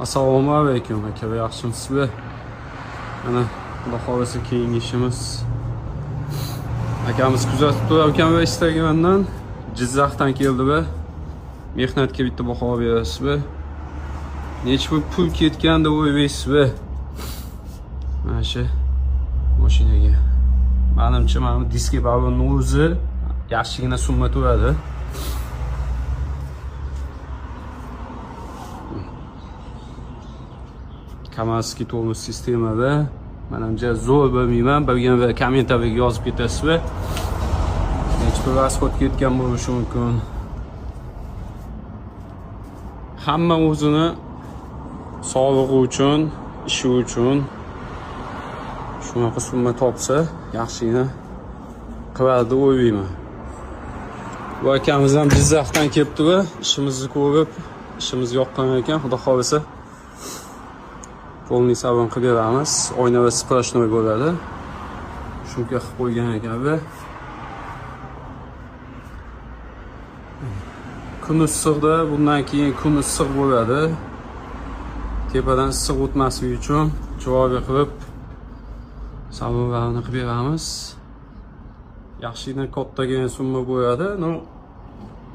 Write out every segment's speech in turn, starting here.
Assalomu alaykum aka, yaxshimisizmi? Mana xudo xolasa keyingi ishimiz. Akamiz kuzatib turar ekan va Instagramdan Jizzaxdan keldi va mehnatga bitta baho berasizmi? Necha pul ketgan deb o'ylaysizmi? Mana shu mashinaga. Menimcha mana diski balonni o'zi yaxshigina summa turadi. Kamaski tormoz sistemada menimcha zo'r bilmayman, bilgan va kommentariyga yozib ketasizmi? Necha pul rasxod ketgan bo'lishi mumkin. Hamma o'zini sog'lig'i uchun, ishi uchun shunaqa summa topsa, yaxshigina qiladi deb o'ylayman. Bu akamiz ham Jizzaxdan kelibdi va ishimizni ko'rib, ishimiz yoqqan ekan, xudo xolasa polniy salon qilib beramiz. Oyna va splashnoy bo'ladi. Shunga qilib qo'ygan ekan va kun issiqda, bundan keyin kun issiq bo'ladi. Tepadan issiq o'tmasligi uchun chiroyli qilib salonlarni qilib beramiz. Yaxshigina kattagan summa bo'ladi. No,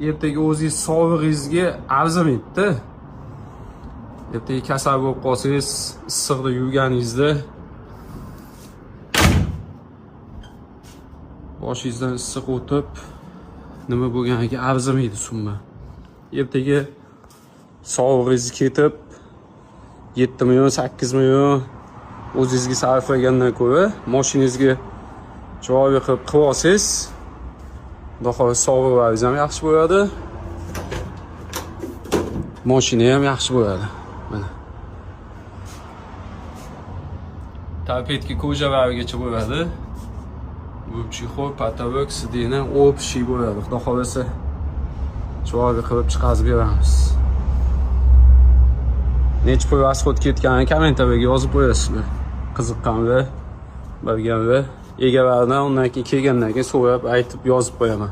ertaga o'zingiz sog'lig'ingizga arzimaydi. Ertaga kasal bo'lib qolsangiz, issiqda yurganingizda boshingizdan issiq o'tib, nima bo'lganiga arzimaydi summa. Ertaga sog'lig'ingiz ketib 7 million, 8 million o'zingizga sarflagandan ko'ra, mashinangizga chiroyli qilib olsangiz, xudo xolasa sog'lig'ingiz ham yaxshi bo'ladi. Mashina ham yaxshi bo'ladi. Mana. Tapetki ko'jalarigacha bo'ladi. Chexol, patavok, sidina, общий bo'ladi. Xudo xolasa chiroyli qilib chiqarib beramiz. Necha pul rasxod ketganini kommentariyga yozib qo'yasizlar. Qiziqqan va bilgan va egalaridan undan keyin kelgandan keyin so'rab aytib yozib qo'yaman.